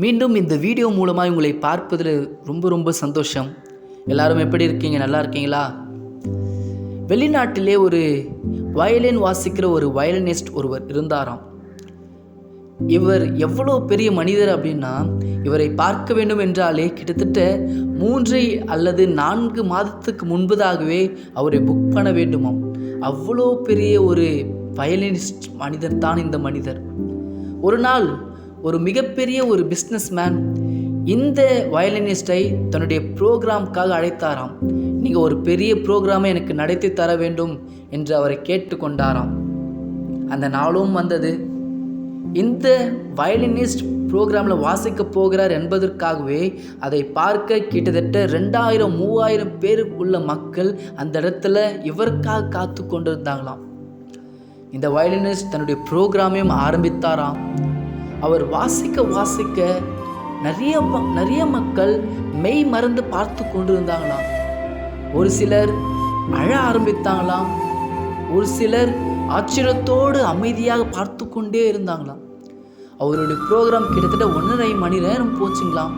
மீண்டும் இந்த வீடியோ மூலமாக உங்களை பார்ப்பதில் ரொம்ப சந்தோஷம். எல்லாரும் எப்படி இருக்கீங்க? நல்லா இருக்கீங்களா? வெளிநாட்டிலே ஒரு வயலின் வாசிக்கிற ஒரு வயலினிஸ்ட் ஒருவர் இருந்தாராம். இவர் எவ்வளோ பெரிய மனிதர் அப்படின்னா, இவரை பார்க்க வேண்டும் என்றாலே கிட்டத்தட்ட 3 அல்லது 4 மாதத்துக்கு முன்பதாகவே அவரை புக் பண்ண வேண்டுமாம். அவ்வளோ பெரிய ஒரு வயலினிஸ்ட் மனிதர் தான் இந்த மனிதர். ஒரு நாள் ஒரு மிகப்பெரிய ஒரு பிஸ்னஸ்மேன் இந்த வயலினிஸ்டை தன்னுடைய ப்ரோக்ராம்காக அழைத்தாராம். நீங்கள் ஒரு பெரிய ப்ரோக்ராமை எனக்கு நடத்தி தர வேண்டும் என்று அவரை கேட்டுக்கொண்டாராம். அந்த நாளும் வந்தது. இந்த வயலினிஸ்ட் ப்ரோக்ராமில் வாசிக்க போகிறார் என்பதற்காகவே அதை பார்க்க கிட்டத்தட்ட 2000-3000 பேர் உள்ள மக்கள் அந்த இடத்துல இவருக்காக காத்து கொண்டிருந்தாங்களாம். இந்த வயலினிஸ்ட் தன்னுடைய ப்ரோக்ராமையும் ஆரம்பித்தாராம். அவர் வாசிக்க நிறைய மக்கள் மெய் மறந்து பார்த்து கொண்டிருந்தாங்களாம். ஒரு சிலர் அழ ஆரம்பித்தாங்களாம். ஒரு சிலர் ஆச்சரியத்தோடு அமைதியாக பார்த்து கொண்டே இருந்தாங்களாம். அவருடைய ப்ரோக்ராம் கிட்டத்தட்ட 1.5 மணி நேரம் போச்சுங்களாம்.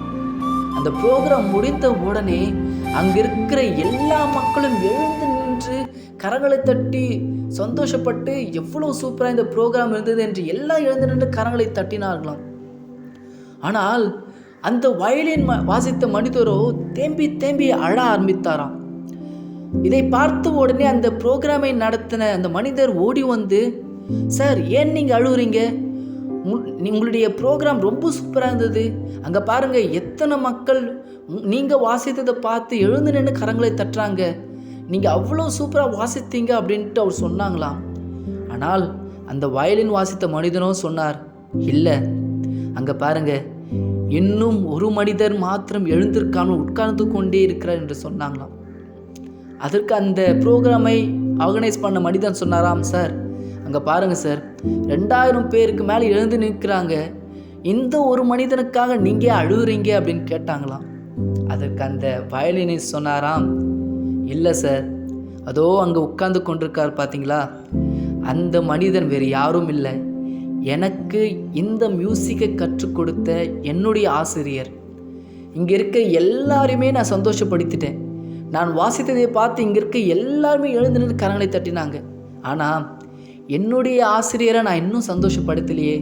அந்த ப்ரோக்ராம் முடிந்த உடனே அங்கே இருக்கிற எல்லா மக்களும் எழுந்து நின்று கரங்களை தட்டி சந்தோஷப்பட்டு எவ்வளோ சூப்பராக இந்த ப்ரோக்ராம் இருந்தது என்று எல்லாம் எழுந்து நின்று கரங்களை தட்டினார்களாம். ஆனால் அந்த வயலின் வாசித்த மனிதரோ தேம்பி அழ ஆரம்பித்தாராம். இதை பார்த்த உடனே அந்த ப்ரோக்ராமை நடத்தின அந்த மனிதர் ஓடி வந்து, சார் ஏன் நீங்கள் அழுகுறீங்க? உங்களுடைய ப்ரோக்ராம் ரொம்ப சூப்பராக இருந்தது. அங்கே பாருங்கள், எத்தனை மக்கள் நீங்கள் வாசித்ததை பார்த்து எழுந்து நின்று கரங்களை தட்டுறாங்க. நீங்கள் அவ்வளோ சூப்பராக வாசித்தீங்க அப்படின்ட்டு அவர் சொன்னாங்களாம். ஆனால் அந்த வயலின் வாசித்த மனிதனும் சொன்னார், இல்லை, அங்கே பாருங்கள், இன்னும் ஒரு மனிதர் மாத்திரம் எழுந்திருக்காமல் உட்கார்ந்து கொண்டே இருக்கிறார் என்று சொன்னாங்களாம். அதற்கு அந்த ப்ரோக்ராமை ஆர்கனைஸ் பண்ண மனிதன் சொன்னாராம், சார் அங்கே பாருங்கள் சார், 2000 பேருக்கு மேலே எழுந்து நிற்கிறாங்க. இந்த ஒரு மனிதனுக்காக நீங்கள் அழுகுறீங்க அப்படின்னு கேட்டாங்களாம். அதற்கு அந்த வயலினிஸ்ட் சொன்னாராம், இல்லை சார், அதோ அங்கே உட்கார்ந்து கொண்டிருக்கார் பார்த்தீங்களா, அந்த மனிதன் வேறு யாரும் இல்லை, எனக்கு இந்த மியூசிக்கை கற்றுக் கொடுத்த என்னுடைய ஆசிரியர். இங்கே இருக்க எல்லாருமே நான் சந்தோஷப்படுத்திட்டேன். நான் வாசித்ததை பார்த்து இங்கே இருக்க எல்லாருமே எழுந்து நின்று கரங்களை தட்டினாங்க. ஆனால் என்னுடைய ஆசிரியரை நான் இன்னும் சந்தோஷப்படுத்தலையே.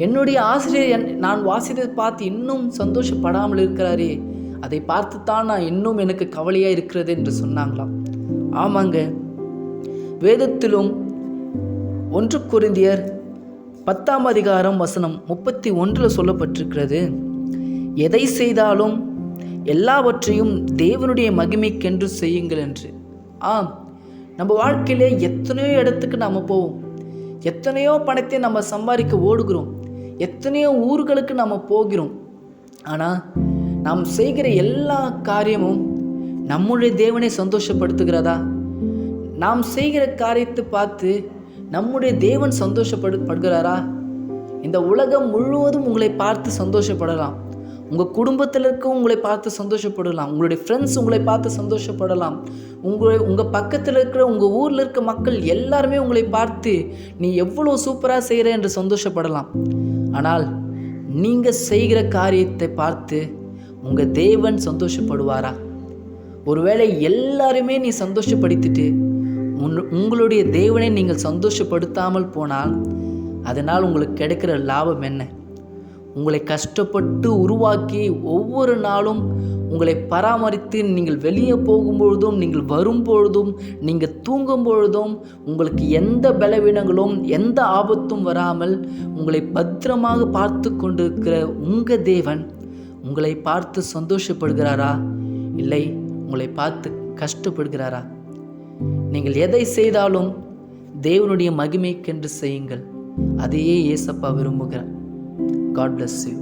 என்னுடைய ஆசிரியர் நான் வாசித்ததை பார்த்து இன்னும் சந்தோஷப்படாமல் இருக்கிறாரே, அதை பார்த்து தான் நான் இன்னும் எனக்கு கவலையாக இருக்கிறது என்று சொன்னாங்களாம். ஆமாங்க, வேதத்திலும் 1 கொரிந்தியர் 10ஆம் அதிகாரம் வசனம் 31 சொல்லப்பட்டிருக்கிறது, எதை செய்தாலும் எல்லாவற்றையும் தேவனுடைய மகிமைக்கென்று செய்யுங்கள் என்று. நம்ம வாழ்க்கையிலே எத்தனையோ இடத்துக்கு நம்ம போவோம், எத்தனையோ பணத்தை நம்ம சம்பாதிக்க ஓடுகிறோம், எத்தனையோ ஊர்களுக்கு நம்ம போகிறோம். ஆனால் நாம் செய்கிற எல்லா காரியமும் நம்முடைய தேவனை சந்தோஷப்படுத்துகிறதா? நாம் செய்கிற காரியத்தை பார்த்து நம்முடைய தேவன் சந்தோஷப்படுகிறாரா? இந்த உலகம் முழுவதும் உங்களை பார்த்து சந்தோஷப்படலாம். உங்கள் குடும்பத்தில் இருக்க உங்களை பார்த்து சந்தோஷப்படலாம். உங்களுடைய ஃப்ரெண்ட்ஸ் உங்களை பார்த்து சந்தோஷப்படலாம். உங்கள் பக்கத்தில் இருக்கிற உங்கள் ஊரில் இருக்க மக்கள் எல்லாருமே உங்களை பார்த்து நீ எவ்வளோ சூப்பராக செய்கிற என்று சந்தோஷப்படலாம். ஆனால் நீங்கள் செய்கிற காரியத்தை பார்த்து உங்கள் தேவன் சந்தோஷப்படுவாரா? ஒருவேளை எல்லாருமே நீ சந்தோஷப்படுத்திட்டு உங்களுடைய தேவனை நீங்கள் சந்தோஷப்படுத்தாமல் போனால் அதனால் உங்களுக்கு கிடைக்கிற லாபம் என்ன? உங்களை கஷ்டப்பட்டு உருவாக்கி ஒவ்வொரு நாளும் உங்களை பராமரித்து நீங்கள் வெளியே போகும்பொழுதும் நீங்கள் வரும்பொழுதும் நீங்கள் தூங்கும் பொழுதும் உங்களுக்கு எந்த பலவீனங்களும் எந்த ஆபத்தும் வராமல் உங்களை பத்திரமாக பார்த்து கொண்டிருக்கிற உங்கள் தேவன் உங்களை பார்த்து சந்தோஷப்படுகிறாரா? இல்லை உங்களை பார்த்து கஷ்டப்படுகிறாரா? நீங்கள் எதை செய்தாலும் தேவனுடைய மகிமைக்கென்று செய்யுங்கள். அதையே இயேசப்பா விரும்புகிறார். God bless you.